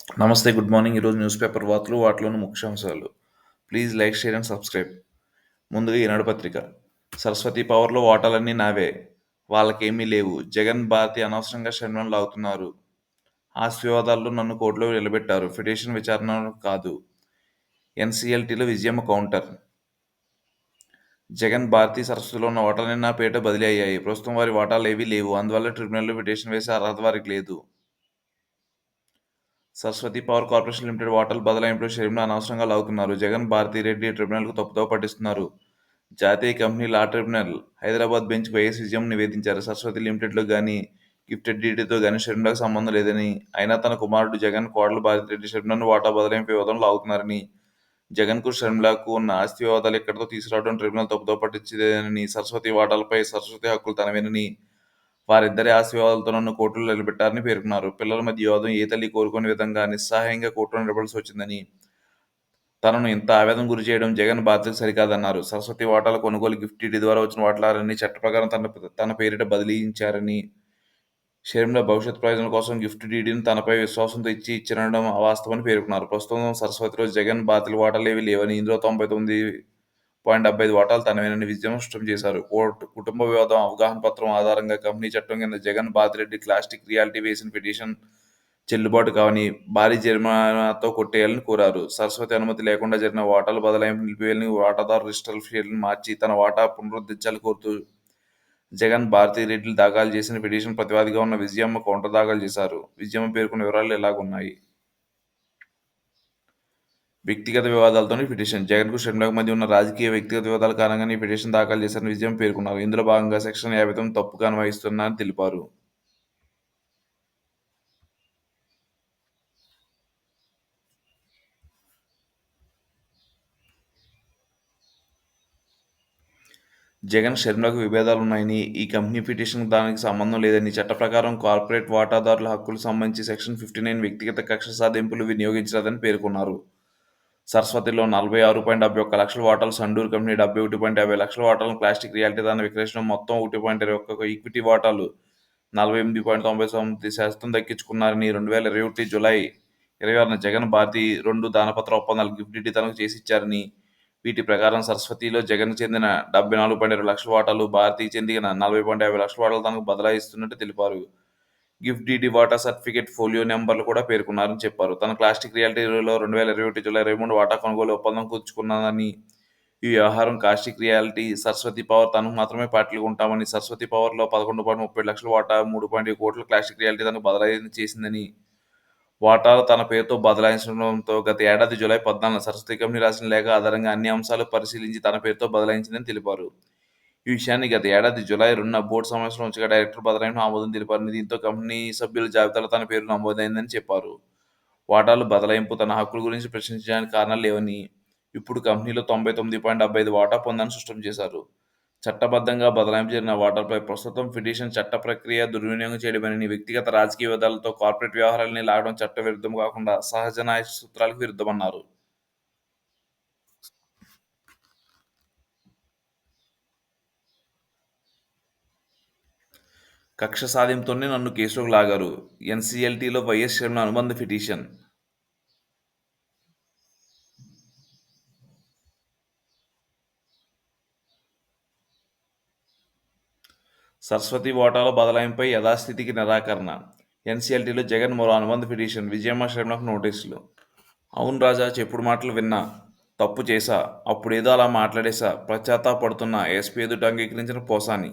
నమస్తే, good morning. ఈరోజు news paper వార్తలు, వాటిలోని ముఖ్యాంశాలు. Please like, share and subscribe. ముందుగా ఈనాడు పత్రిక. సరస్వతి పవర్లో ఓటాలన్నీ నావే, వాళ్ళకేమీ లేవు. జగన్ భారతి అనవసరంగా శరణం లాగుతున్నారు. ఆస్తి వివాదాల్లో నన్ను కోర్టులో నిలబెట్టారు. పిటిషన్ విచారణ కాదు. ఎన్సీఎల్టీలో విజయమ్మ కౌంటర్. జగన్ భారతి సరస్వతిలో ఉన్న ఓటాలన్నీ నా పేట బదిలీ అయ్యాయి. ప్రస్తుతం వారి ఓటాలు ఏవీ లేవు. అందువల్ల ట్రిబ్యునల్లో పిటిషన్ వేసే అర్హత వారికి లేదు. సరస్వతి పవర్ కార్పొరేషన్ లిమిటెడ్ ఓటర్ల బదలాయింపులో షర్మిల అనవసరంగా లాగుతున్నారు. జగన్ భారతిరెడ్డి ట్రిబ్యునల్కు తప్పుదోవ పట్టిస్తున్నారు. జాతీయ company law tribunal Hyderabad bench YS విజయం నివేదించారు. సరస్వతి లిమిటెడ్లో గానీ, గిఫ్టెడ్ డీడీతో గానీ షర్మిలకు సంబంధం లేదని, అయినా తన కుమారుడు జగన్, కోడలు భారతిరెడ్డి షర్మిలను ఓటా బదలాయింపు వివాదంలో లాగుతున్నారని, జగన్కు షర్మిలకు ఉన్న ఆస్తి వివాదాలు ఇక్కడితో తీసుకురావడం ట్రిబ్యునల్ తప్పుదోవ పట్టించేదేనని, సరస్వతి ఓటాలపై సరస్వతి హక్కులు తనవేనని, వారిద్దరి ఆస్తి వివాదాలతో నన్ను కోర్టులో నిలబెట్టారని పేర్కొన్నారు. పిల్లల మధ్య వివాదం ఏ తల్లి కోరుకోని విధంగా నిస్సహాయంగా కోర్టులో నిలబడాల్సి వచ్చిందని, తనను ఇంత ఆవేదన గురి చేయడం జగన్ బాధ్యతకు సరికాదన్నారు. సరస్వతి ఓటాల కొనుగోలు గిఫ్ట్ డీడీ ద్వారా వచ్చిన ఓట్లన్నీ చట్ట ప్రకారం తన పేరిట బదిలీయించారని, షర్మిల భవిష్యత్ ప్రయోజనాల కోసం గిఫ్ట్ డీడీని తనపై విశ్వాసంతో ఇచ్చినడం అవాస్తవమని పేర్కొన్నారు. ప్రస్తుతం సరస్వతిలో జగన్ బాతిల ఓటాలేవీ లేవని, ఇందులో 99.75 ఓటాలు తనవేనని విజయం స్పష్టం చేశారు. కుటుంబ వివాదం అవగాహన పత్రం ఆధారంగా కంపెనీ చట్టం కింద జగన్, బాతిరెడ్డి క్లాస్టిక్ రియాలిటీ వేసిన పిటిషన్ చెల్లుబాటు కావని, భారీ జరిమానాతో కొట్టేయాలని కోరారు. సరస్వతి అనుమతి లేకుండా జరిగిన ఓటాల బదలాయింపు నిలిపివేయాలని, వాటాదారు రిజిస్టర్ షేర్లను మార్చి తన వాటా పునరుద్ధరించాలని కోరుతూ జగన్, భారతిరెడ్డిలు దాఖలు చేసిన పిటిషన్ ప్రతివాదిగా ఉన్న విజయమ్మ కౌంటర్ దాఖలు చేశారు. విజయమ్మ పేర్కొన్న వివరాలు ఇలాగున్నాయి. వ్యక్తిగత వివాదాలతోనే పిటిషన్. జగన్కు షర్మిలకు మధ్య ఉన్న రాజకీయ వ్యక్తిగత వివాదాల కారణంగానే ఈ పిటిషన్ దాఖలు చేశారని విజయం పేర్కొన్నారు. ఇందులో భాగంగా సెక్షన్ 59 తప్పుగా అన్వయిస్తున్నారని తెలిపారు. జగన్, షర్మిలకు విభేదాలున్నాయని, ఈ కంపెనీ పిటిషన్కు దానికి సంబంధం లేదని, చట్ట ప్రకారం కార్పొరేట్ వాటాదారుల హక్కులకు సంబంధించి సెక్షన్ 59 వ్యక్తిగత కక్ష సాధింపులు వినియోగించరాదని పేర్కొన్నారు. సరస్వతిలో 46.71 లక్షల ఓటాలు సండూర్ కంపెనీ, 71.50 లక్షల ఓటాలను ప్లాస్టిక్ రియాలిటీ దాన్ని విక్రయించడం, మొత్తం 1.21 ఈక్విటీ ఓటాలు 48.99% దక్కించుకున్నారని, 2021 జూలై 26న జగన్, భారతి 2 దానపత్ర ఒప్పందాలు గిఫ్ట్ డీడీ తనకు చేసి ఇచ్చారని, వీటి ప్రకారం సరస్వతిలో జగన్‌కు చెందిన 74.20 లక్షల ఓటాలు, భారతికి చెందిన 40.50 లక్షల ఓటాలు తనకు బదలాయిస్తున్నట్టు తెలిపారు. గిఫ్ట్ డీడీ వాటా సర్టిఫికేట్, ఫోలియో నెంబర్లు కూడా పేర్కొన్నారని చెప్పారు. తన ప్లాస్టిక్ రియాలిటీలో 2021 జూలై 23 వాటా కొనుగోలు ఒప్పందం కుదుర్చుకున్నానని, ఈ వ్యవహారం కాస్టిక్ రియాలిటీ, సరస్వతి పవర్ తనకు మాత్రమే పార్టీలుగా ఉంటామని, సరస్వతి పవర్లో 11.37 లక్షల వాటా 3.1 కోట్ల క్లాసిక్ రియాలిటీ తనకు బదలాయి చేసిందని, వాటాలు తన పేరుతో బదలాయించడంతో గత ఏడాది జూలై 14న సరస్వతి కంపెనీ రాసిన లేఖ ఆధారంగా అన్ని అంశాలు పరిశీలించి తన పేరుతో బదలాయించిందని తెలిపారు. ఈ విషయాన్ని గత ఏడాది జూలై 2న బోర్డు సమావేశంలో ఉంచగా డైరెక్టర్ బదలాయింపుకు ఆమోదం తెలిపారని, దీంతో కంపెనీ సభ్యుల జాబితాలో తన పేరు నమోదైందని చెప్పారు. వాటాల బదలాయింపు, తన హక్కుల గురించి ప్రశ్నించడానికి కారణాలు లేవని, ఇప్పుడు కంపెనీలో 99.75 వాటా పొందాలని స్పష్టం చేశారు. చట్టబద్ధంగా బదలాయింపు జరిగిన వాటాలపై ప్రస్తుతం పిటిషన్ చట్ట ప్రక్రియ దుర్వినియోగం చేయడమేనని, వ్యక్తిగత రాజకీయ వివాదాలతో కార్పొరేట్ వ్యవహారాల్ని లాగడం చట్ట విరుద్ధం కాకుండా సహజ న్యాయ సూత్రాలకు విరుద్ధమన్నారు. కక్ష సాధింపుతోనే నన్ను కేసులోకి లాగారు. ఎన్సీఎల్టీలో వైఎస్ షర్మిల అనుబంధ పిటిషన్. సరస్వతి ఓటాల బదలాయింపుపై యథాస్థితికి నిరాకరణ. ఎన్సీఎల్టీలో జగన్ మరో అనుబంధ పిటిషన్. విజయమ్మ, షర్మిలకు నోటీసులు. అవును రాజా, చెప్పుడు మాటలు విన్నా. తప్పు చేశా. అప్పుడేదో అలా మాట్లాడేశా. పశ్చాత్తాపపడుతున్నా. ఎస్పీ ఎదుట అంగీకరించిన పోసాని.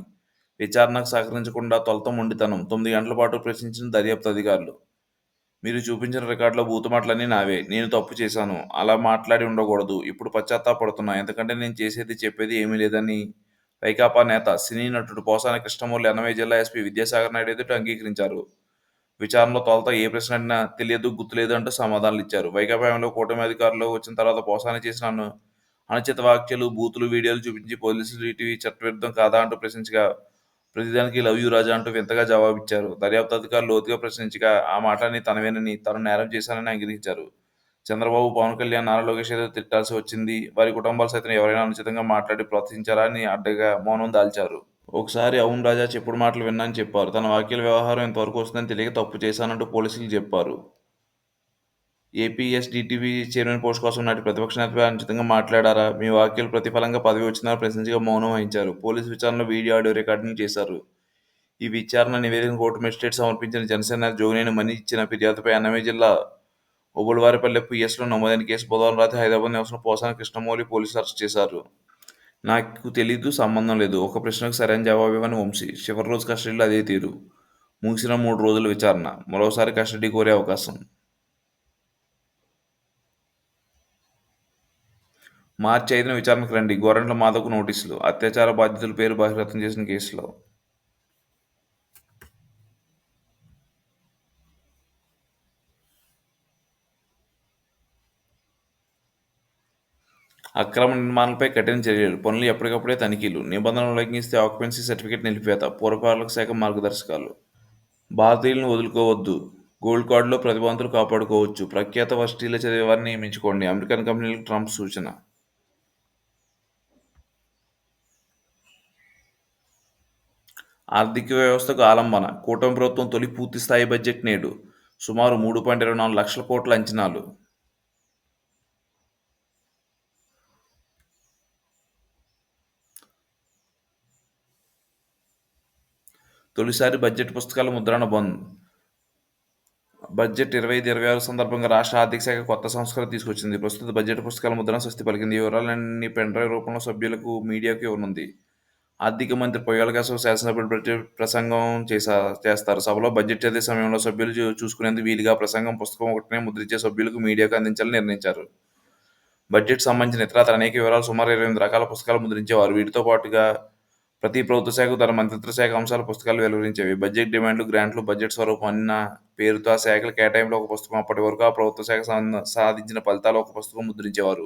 విచారణకు సహకరించకుండా తొలుత మొండితనం. 9 గంటల పాటు ప్రశ్నించిన దర్యాప్తు అధికారులు. మీరు చూపించిన రికార్డులో బూతుమాటలన్నీ నావే. నేను తప్పు చేశాను. అలా మాట్లాడి ఉండకూడదు. ఇప్పుడు పశ్చాత్తాపపడుతున్నా. ఎందుకంటే నేను చేసేది, చెప్పేది ఏమీ లేదని వైకాపా నేత, సినీ నటుడు పోసాని కృష్ణమౌళి అన్నమయ్య జిల్లా ఎస్పీ విద్యాసాగర్ నాయుడు ఎదుట అంగీకరించారు. విచారణలో తొలుత ఏ ప్రశ్న అడిగినా తెలియదు, గుర్తులేదు అంటూ సమాధానాలిచ్చారు. వైకాపా హయాంలో కూటమి అధికారంలో వచ్చిన తర్వాత పోసాని చేసిన అనుచిత వ్యాఖ్యలు, బూతులు, వీడియోలు చూపించి పోలీసులు ఇటీవీ చట్టవిరుద్ధం కాదా అంటూ ప్రశ్నించగా, ప్రతిదానికి లవ్ యూ రాజా అంటూ వింతగా జవాబిచ్చారు. దర్యాప్తు అధికారులు లోతుగా ప్రశ్నించగా ఆ మాటలన్నీ తనవేనని, తాను నేరం చేశానని అంగీకరించారు. చంద్రబాబు, పవన్ కళ్యాణ్, నారా లోకేష్ ఏదో తిట్టాల్సి వచ్చింది. వారి కుటుంబాలు సైతం ఎవరైనా అనుచితంగా మాట్లాడి ప్రోత్సహించారా అని అడ్డగా మౌనం దాల్చారు. ఒకసారి అవును రాజా, చెప్పుడు మాటలు విన్నానని చెప్పారు. తన వ్యాఖ్యల వ్యవహారం ఇంతవరకు వస్తుందని తెలియక తప్పు చేశానంటూ పోలీసులకు చెప్పారు. ఏపీఎస్‌డీటీవీ చైర్మన్ పోస్ట్ కోసం నాటి ప్రతిపక్ష నేతపై అనుచితంగా మాట్లాడారా? మీ వ్యాఖ్యలు ప్రతిఫలంగా పదవి వచ్చిందని ప్రశ్నించగా మౌనం వహించారు. పోలీసు విచారణలో వీడియో, ఆడియో రికార్డింగ్ చేశారు. ఈ విచారణ నివేదికను కోర్టు మెజిస్ట్రేట్ సమర్పించిన జనసేన నేత జోగినేని మణి ఇచ్చిన ఫిర్యాదుపై అన్నమయ్య జిల్లా ఓబుళవారిపల్లె పీఎస్‌లో నమోదైన కేసు బుధవారం రాత్రి హైదరాబాద్ నివాసం పోసాని కృష్ణమౌళి పోలీసులు అరెస్ట్ చేశారు. నాకు తెలీదు, సంబంధం లేదు. ఒక ప్రశ్నకు సరైన జవాబివ్వని వంశీ. చివరి రోజు కస్టడీలో అదే తీరు. ముగిసిన 3 రోజుల విచారణ. మరోసారి కస్టడీ కోరే అవకాశం. మార్చి 5న విచారణకు రండి. గోరంట్ల మాధవ్‌కు నోటీసులు. అత్యాచార బాధితుల పేరు బహిర్గతం చేసిన కేసులో. అక్రమ నిర్మాణాలపై కఠిన చర్యలు. పనులు ఎప్పటికప్పుడే తనిఖీలు. నిబంధనలు ఉల్లంఘిస్తే ఆక్యుపెన్సీ సర్టిఫికెట్ నిలిపివేత. పురపాలక శాఖ మార్గదర్శకాలు. భారతీయులను వదులుకోవద్దు. గోల్డ్ కార్డులో ప్రతిభావంతులు కాపాడుకోవచ్చు. ప్రఖ్యాత వర్సిటీలో చదివే వారిని నియమించుకోండి. అమెరికన్ కంపెనీలకు ట్రంప్ సూచన. ఆర్థిక వ్యవస్థకు ఆలంబన. కూటమి ప్రభుత్వం తొలి పూర్తిస్థాయి బడ్జెట్ నేడు. సుమారు 3.24 లక్షల కోట్ల అంచనాలు. తొలిసారి బడ్జెట్ పుస్తకాల ముద్రణ బంద్. బడ్జెట్ 25-26 సందర్భంగా రాష్ట్ర ఆర్థిక శాఖ కొత్త సంస్కరణ తీసుకొచ్చింది. ప్రస్తుత బడ్జెట్ పుస్తకాల ముద్రణ స్వస్తి పలికింది. ఈ వివరాలన్నీ పెన్ డ్రైవ్ రూపంలో సభ్యులకు, మీడియాకు ఇవ్వనుంది. ఆర్థిక మంత్రి పొయ్యాల కేశవ్ శాసనసభ్యులు బడ్జెట్ ప్రసంగం చేస్తారు. సభలో బడ్జెట్ చదివే సమయంలో సభ్యులు చూసుకునేందుకు వీలుగా ప్రసంగం పుస్తకం ఒకటినే ముద్రించే సభ్యులకు, మీడియాకు అందించాలని నిర్ణయించారు. బడ్జెట్ సంబంధించిన ఇతరత్ర అనేక వివరాలు సుమారు 28 రకాల పుస్తకాలు ముద్రించేవారు. వీటితో పాటుగా ప్రతి ప్రభుత్వ శాఖకు తన మంత్రిత్వ శాఖ అంశాల పుస్తకాలు వెలువరించేవి. బడ్జెట్ డిమాండ్లు, గ్రాంట్లు, బడ్జెట్ స్వరూపం అన్న పేరుతో ఆ శాఖల కేటాయింపులు ఒక పుస్తకం. అప్పటి వరకు ఆ ప్రభుత్వ శాఖ సాధించిన ఫలితాలు ఒక పుస్తకం ముద్రించేవారు.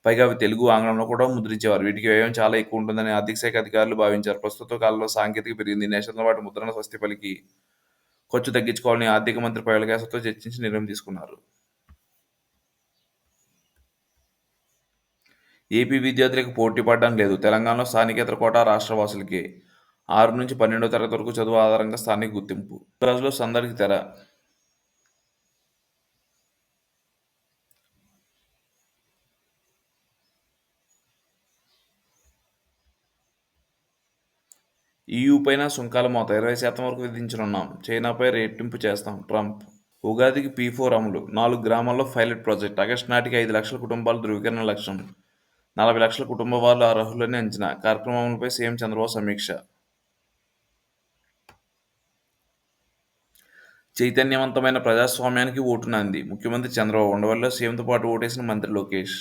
పైగా అవి తెలుగు, ఆంగ్లంలో కూడా ముద్రించేవారు. వీటికి వ్యయం చాలా ఎక్కువ ఉంటుందని ఆర్థిక శాఖ అధికారులు భావించారు. ప్రస్తుత కాలంలో సాంకేతిక పెరిగింది. నేషనల్ వాటి ముద్రణ స్వస్తి పలికి ఖర్చు తగ్గించుకోవాలని ఆర్థిక మంత్రి పొయ్యాల కేశవ్‌తో చర్చించి నిర్ణయం తీసుకున్నారు. ఏపీ విద్యార్థులకు పోటీ పడడం లేదు. తెలంగాణలో స్థానికేతర కోటా రాష్ట్ర వాసులకే. 6-12వ తరగతి వరకు చదువు ఆధారంగా స్థానిక గుర్తింపు. రాజులో సందడికి తెర. ఈయూపైన సుంకాల మోత 20% వరకు విధించనున్నాం. చైనాపై రెట్టింపు చేస్తాం ట్రంప్. ఉగాదికి P4 అమలు. 4 గ్రామాల్లో పైలట్ ప్రాజెక్ట్. ఆగస్టు నాటికి 5 లక్షల కుటుంబాల ధృవీకరణ లక్ష్యం. 40 లక్షల కుటుంబాలు అర్హులని అంచనా. కార్యక్రమం అమలుపై సీఎం చంద్రబాబు సమీక్ష. చైతన్యవంతమైన ప్రజాస్వామ్యానికి ఓటు నాంది. ముఖ్యమంత్రి చంద్రబాబు. ఉండవల్లిలో సీఎంతో పాటు ఓటేసిన మంత్రి లోకేష్.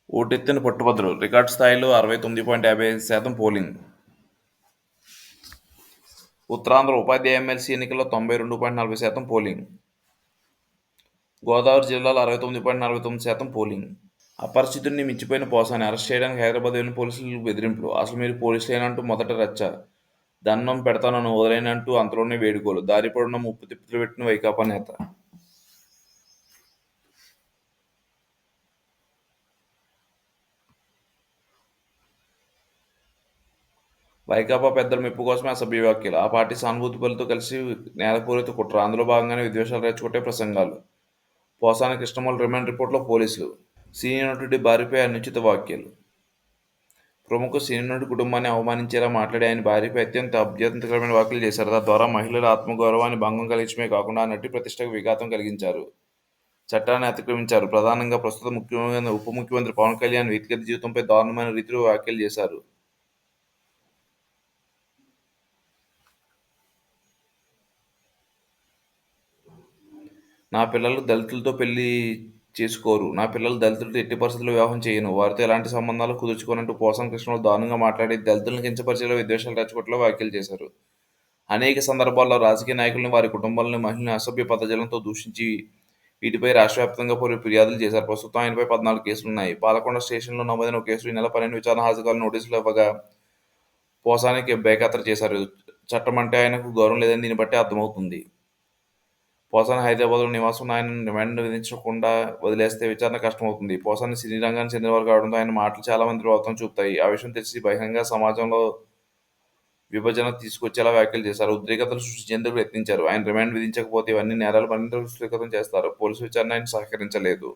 ఓటెత్తిన పట్టుభద్రులు. రికార్డు స్థాయిలో 69.55% పోలింగ్. ఉత్తరాంధ్ర ఉపాధ్యాయ ఎమ్మెల్సీ ఎన్నికల్లో 92.40% పోలింగ్. గోదావరి జిల్లాలో 69.49% పోలింగ్. అపరిచితుడిని మించిపోయిన పోసాని. అరెస్ట్ చేయడానికి హైదరాబాద్ వెళ్లిన పోలీసులకు బెదిరింపులు. అసలు మీరు పోలీసులేనంటూ మొదట రచ్చ. దండం పెడతానని వదిలేనంటూ అంతలోనే వేడుకోలు. దారి పొడవునా ముప్పు తిప్పలు పెట్టిన వైకాపా నేత. వైకాపా పెద్దల మెప్పు కోసమే అసభ్య వ్యాఖ్యలు. ఆ పార్టీ సానుభూతి పనులతో కలిసి నేరపూరిత కుట్ర. అందులో భాగంగానే విద్వేషాలు రెచ్చగొట్టే ప్రసంగాలు. పోసాని కృష్ణమౌళి రిమాండ్ రిపోర్టులో పోలీసులు. సీనియర్ నటుడి భార్యపై అనుచిత వ్యాఖ్యలు. ప్రముఖ సినీ నటుడి కుటుంబాన్ని అవమానించేలా మాట్లాడి ఆయన భార్యపై అత్యంత అభ్యంతరకరమైన వ్యాఖ్యలు చేశారు. తద్వారా మహిళల ఆత్మగౌరవాన్ని భంగం కలిగించడమే కాకుండా ఆ నటి ప్రతిష్టకు విఘాతం కలిగించారు. చట్టాన్ని అతిక్రమించారు. ప్రధానంగా ప్రస్తుత ఉప ముఖ్యమంత్రి పవన్ కళ్యాణ్ వ్యక్తిగత జీవితంపై దారుణమైన రీతిలో వ్యాఖ్యలు చేశారు. నా పిల్లలు దళితులతో పెళ్లి చేసుకోరు. నా పిల్లలు దళితులతో ఎట్టి పరిస్థితుల్లో వివాహం చేయను. వారితో ఎలాంటి సంబంధాలు కుదుర్చుకోనంటూ పోసాని కృష్ణమౌళి దారుణంగా మాట్లాడి దళితులను కించపరిచేలా విద్వేషాలు రెచ్చగొట్టేలా వ్యాఖ్యలు చేశారు. అనేక సందర్భాల్లో రాజకీయ నాయకుల్ని, వారి కుటుంబాలను, మహిళల్ని అసభ్య పదజాలంతో దూషించి వీటిపై రాష్ట్ర వ్యాప్తంగా ఫిర్యాదులు చేశారు. ప్రస్తుతం ఆయనపై 14 కేసులున్నాయి. పాలకొండ స్టేషన్లో నమోదైన ఒక కేసులో ఈ నెల 12 విచారణ హాజరు కావాలని నోటీసులు ఇవ్వగా పోసానికి బేఖాతరు చేశారు. చట్టం అంటే ఆయనకు గౌరవం లేదని దీన్ని బట్టే అర్థమవుతుంది. పోసాని హైదరాబాద్లో నివాసం ఆయన రిమాండ్ విధించకుండా వదిలేస్తే విచారణ కష్టమవుతుంది. పోసాని సినీ రంగానికి చెందినవారు కావడంతో ఆయన మాటలు చాలా మంది ప్రభావితం చూపుతాయి. ఆ విషయం తెలిసి బహిరంగ సమాజంలో విభజన తీసుకొచ్చేలా వ్యాఖ్యలు చేశారు. ఉద్రిక్తతలు సృష్టించేందుకు యత్నించారు. ఆయన రిమాండ్ విధించకపోతే ఇవన్నీ నేరాలు మరింత విస్తృతం చేస్తారు. పోలీసు విచారణ ఆయన సహకరించలేదు.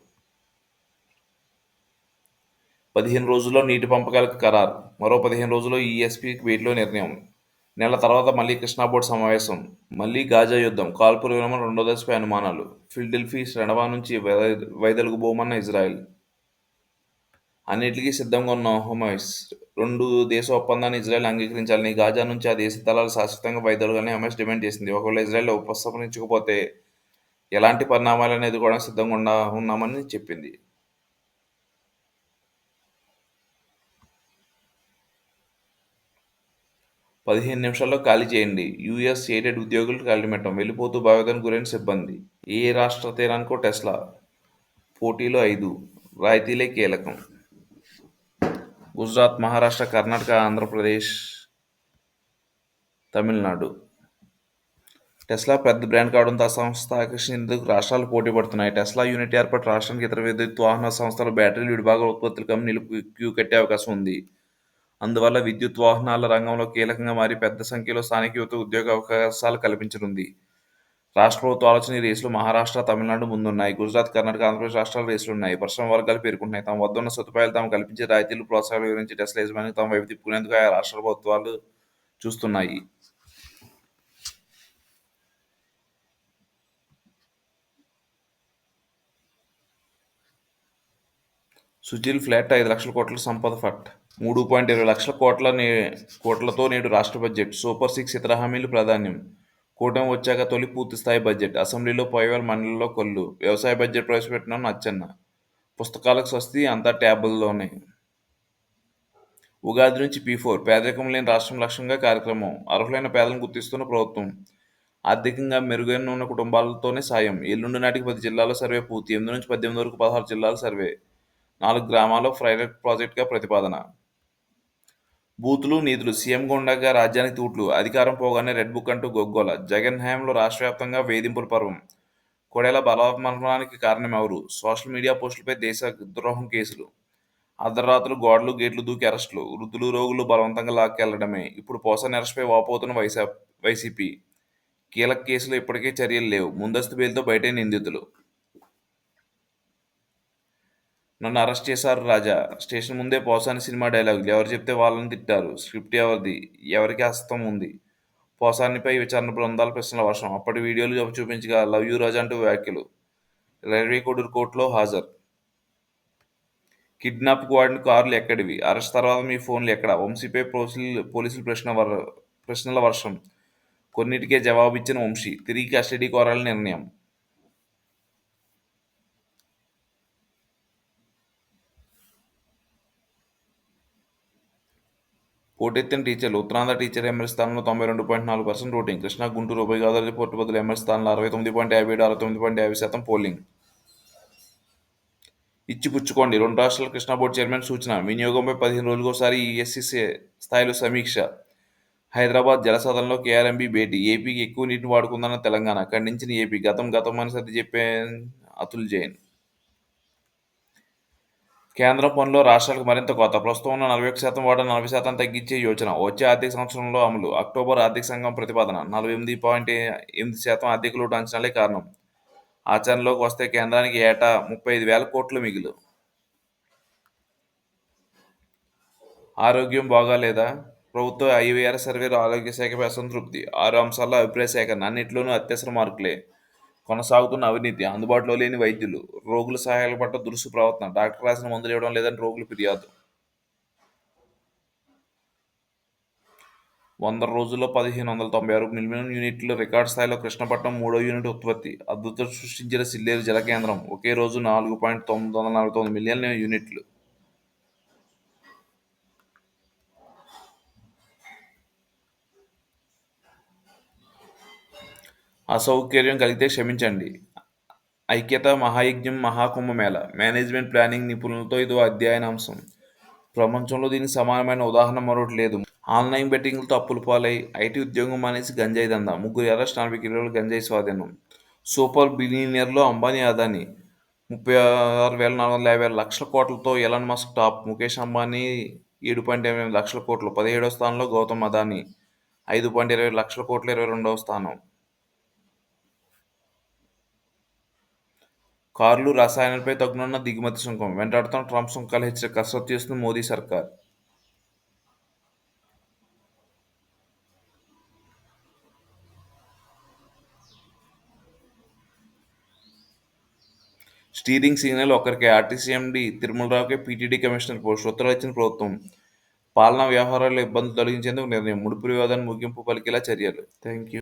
15 రోజుల్లో నీటి పంపకాలకు ఖరారు. మరో 15 రోజుల్లో ఈఎస్పీ భేటీలో నిర్ణయం. నెల తర్వాత మళ్లీ కృష్ణా బోర్డు సమావేశం. మళ్లీ గాజా యుద్ధం. కాల్పుల విరమణ రెండో దశపై అనుమానాలు. ఫిలడెల్ఫీ రణవా నుంచి వైదొలగబోమన్న ఇజ్రాయెల్. అన్నిటికీ సిద్ధంగా ఉన్న హమాస్. రెండు దేశ ఒప్పందాన్ని ఇజ్రాయెల్ అంగీకరించాలని, గాజా నుంచి ఆ దేశ దళాలు శాశ్వతంగా వైదొలగాలని హమాస్ డిమాండ్ చేసింది. ఒకవేళ ఇజ్రాయెల్ ఉపసంహరించకపోతే ఎలాంటి పరిణామాలను ఎదుర్కోవడానికి సిద్ధంగా ఉన్నామని చెప్పింది. 15 నిమిషాల్లో ఖాళీ చేయండి. యూఎస్ ఎయిడెడ్ ఉద్యోగులకు అల్టిమేటం. వెళ్లిపోతూ భయోందోళనకు గురైన సిబ్బంది. ఏ రాష్ట్ర తీరానికో టెస్లా. పోటీలో 5 రాయితీలే కీలకం. గుజరాత్, మహారాష్ట్ర, కర్ణాటక, ఆంధ్రప్రదేశ్, తమిళనాడు. టెస్లా పెద్ద బ్రాండ్ కావడంతో ఆ సంస్థ ఆకర్షించేందుకు రాష్ట్రాలు పోటీ పడుతున్నాయి. టెస్లా యూనిట్ ఏర్పాటు రాష్ట్రానికి ఇతర విద్యుత్ వాహన సంస్థలు, బ్యాటరీలు, విడిభాగాల ఉత్పత్తుల కంపెనీలు క్యూ కట్టే అవకాశం ఉంది. అందువల్ల విద్యుత్ వాహనాల రంగంలో కీలకంగా మారి పెద్ద సంఖ్యలో స్థానిక యువత ఉద్యోగ అవకాశాలు కల్పించనుంది. రాష్ట్ర ప్రభుత్వ ఆలోచన ఈ రేసులో మహారాష్ట్ర, తమిళనాడు ముందున్నాయి. గుజరాత్, కర్ణాటక, ఆంధ్రప్రదేశ్ రాష్ట్రాలు రేసులున్నాయి. పరిశ్రమ వర్గాలు పేర్కొంటున్నాయి. తమ వద్ద ఉన్న సదుపాయాలు, తాము కల్పించే రాయితీలు, ప్రోత్సాహాలు వివరించి టెస్లా యజమానికి తమ వైపు తిప్పుకునేందుకు ఆయా రాష్ట్ర ప్రభుత్వాలు చూస్తున్నాయి. సుజీల్ ఫ్లాట్ 5 లక్షల కోట్ల సంపద ఫట్. 3.20 లక్షల కోట్లతో నేడు రాష్ట్ర బడ్జెట్. సూపర్ సిక్స్ ఇతర హామీలు ప్రాధాన్యం. కూటమి వచ్చాక తొలి పూర్తిస్థాయి బడ్జెట్. అసెంబ్లీలో పొయ్యవేల, మండలిలో కొల్లు. వ్యవసాయ బడ్జెట్ ప్రవేశపెట్టిన అచ్చెన్న. పుస్తకాలకు స్వస్తి, అంతా ట్యాబుల్లోనే. ఉగాది నుంచి P4 పేదరికం లేని రాష్ట్రం లక్ష్యంగా కార్యక్రమం. అర్హులైన పేదలను గుర్తిస్తున్న ప్రభుత్వం. ఆర్థికంగా మెరుగైన ఉన్న కుటుంబాలతోనే సాయం. ఎల్లుండి నాటికి 10 జిల్లాల్లో సర్వే పూర్తి. 8 నుంచి 18 వరకు 16 జిల్లాల సర్వే. 4 గ్రామాల్లో పైలట్ ప్రాజెక్టుగా ప్రతిపాదన. బూతులు, నీతులు. సీఎంగా ఉండగా రాజ్యానికి తూట్లు. అధికారం పోగానే రెడ్ బుక్ అంటూ గొగ్గోల. జగన్ హయాంలో రాష్ట్ర వ్యాప్తంగా వేధింపుల పర్వం. కొడేల బలవన్మరణానికి కారణమెవరు? సోషల్ మీడియా పోస్టులపై దేశద్రోహం కేసులు. అర్ధరాత్రులు గోడలు, గేట్లు దూకి అరెస్టులు. వృద్ధులు, రోగులు బలవంతంగా లాక్కెళ్లడమే. ఇప్పుడు పోసాని అరెస్టుపై వాపోతున్న వైసీపీ. కీలక కేసులో ఇప్పటికే చర్యలు లేవు. ముందస్తు బెయిల్తో బయటే నిందితులు. నన్ను అరెస్ట్ చేశారు రాజా. స్టేషన్ ముందే పోసాని సినిమా డైలాగులు. ఎవరు చెప్తే వాళ్ళని తిట్టారు. స్క్రిప్ట్ ఎవరిది? ఎవరికి హస్తం ఉంది? పోసానిపై విచారణ బృందాల ప్రశ్నల వర్షం. అప్పటి వీడియోలు చూపించగా లవ్ యూ రాజా అంటూ వ్యాఖ్యలు. రైల్వే కోడూరు కోర్టులో హాజరు. కిడ్నాప్కు వాడిన కార్లు ఎక్కడివి? అరెస్ట్ తర్వాత మీ ఫోన్లు ఎక్కడ? వంశీపై పోలీసులు ప్రశ్నల వర్షం. కొన్నిటికే జవాబిచ్చిన వంశీ. తిరిగి కస్టడీ కోరాలని నిర్ణయం. పోటెత్తిన టీచర్లు. ఉత్తరాంధ్ర టీచర్ ఎమ్మెల్యే స్థానంలో 92.4% ఓటింగ్. కృష్ణా, గుంటూరు, ఉభయ గోదావరి పోర్టు బదులు ఎమ్మెల్యే స్థానంలో 69.57, 69.50% పోలింగ్. ఇచ్చి పుచ్చుకోండి. 2 రాష్ట్రాల కృష్ణా బోర్డు చైర్మన్ సూచన. వినియోగంపై 15 రోజులకోసారి ఈఎస్సీ స్థాయిలో సమీక్ష. హైదరాబాద్ జలసదనంలో కేఆర్ఎంబీ భేటీ. ఏపీకి ఎక్కువ నీటిని వాడుకుందన్న తెలంగాణ. ఖండించిన ఏపీ. గతం అని సర్ది చెప్పే అతుల్ జైన్. కేంద్రం పనుల్లో రాష్ట్రాలకు మరింత కోత. ప్రస్తుతం ఉన్న 41% వాటా 40% తగ్గించే యోచన. వచ్చే ఆర్థిక సంవత్సరంలో అమలు. అక్టోబర్ ఆర్థిక సంఘం ప్రతిపాదన. 48.8% ఆర్థిక లోటు అంచనాలే కారణం. ఆచరణలోకి వస్తే కేంద్రానికి ఏటా 35,000 కోట్లు మిగులు. ఆరోగ్యం బాగాలేదా? ప్రభుత్వ ఐవీఆర్ సర్వేలో ఆరోగ్య శాఖపై అసంతృప్తి. 6 అంశాల్లో అభిప్రాయ సేకరణ. అన్నింటిలోనూ అత్యవసర మార్కులే. కొనసాగుతున్న అవినీతి. అందుబాటులో లేని వైద్యులు. రోగుల సహాయాల పట్ల దురుసు ప్రవర్తన. డాక్టర్ రాసిన మందులు ఇవ్వడం లేదని రోగుల ఫిర్యాదు. 100 రోజుల్లో 1,596 మిలియన్ యూనిట్లు రికార్డు స్థాయిలో. కృష్ణపట్నం 3వ యూనిట్ ఉత్పత్తి. అద్భుతం సృష్టించిన సిల్లేరు జల కేంద్రం. ఒకే రోజు 4.949 మిలియన్ యూనిట్లు. అసౌకర్యం కలిగితే క్షమించండి. ఐక్యత మహాయజ్ఞం మహాకుంభమేళ. మేనేజ్మెంట్ ప్లానింగ్ నిపుణులతో ఇదో అధ్యయనాంశం. ప్రపంచంలో దీనికి సమానమైన ఉదాహరణ మరొకటి లేదు. ఆన్లైన్ బెట్టింగ్లతో అప్పుల పాలై ఐటీ ఉద్యోగం మానేసి గంజాయి దందా. 3 అరెస్ట్, 40 కిలోల గంజాయి స్వాధీనం. సూపర్ బిలియనీర్లో అంబానీ, అదానీ. 36,456 లక్షల కోట్లతో Elon Musk top. Mukesh Ambani 7.8 లక్షల కోట్లు. 17వ స్థానంలో గౌతమ్ అదానీ. 5,20 లక్షల కోట్లు 22వ స్థానం. కార్లు, రసాయనాలపై తగ్గనున్న దిగుమతి సుంకం వెంటాడుతున్న ట్రంప్ సుంకాల హెచ్చరిక కసరత్తు చేస్తుంది మోదీ సర్కార్. స్టీరింగ్ సిగ్నల్ ఒక్కరికే ఆర్టీసీ ఎండీ తిరుమలరావుకే పీటీడీ కమిషనర్ పోస్టు ఉత్తర్వులు ఇచ్చిన ప్రభుత్వం. పాలనా వ్యవహారాల్లో ఇబ్బందులు తొలగించేందుకు నిర్ణయం. ముడుపుల వివాదాన్ని ముగింపు పలికేలా చర్యలు. Thank you.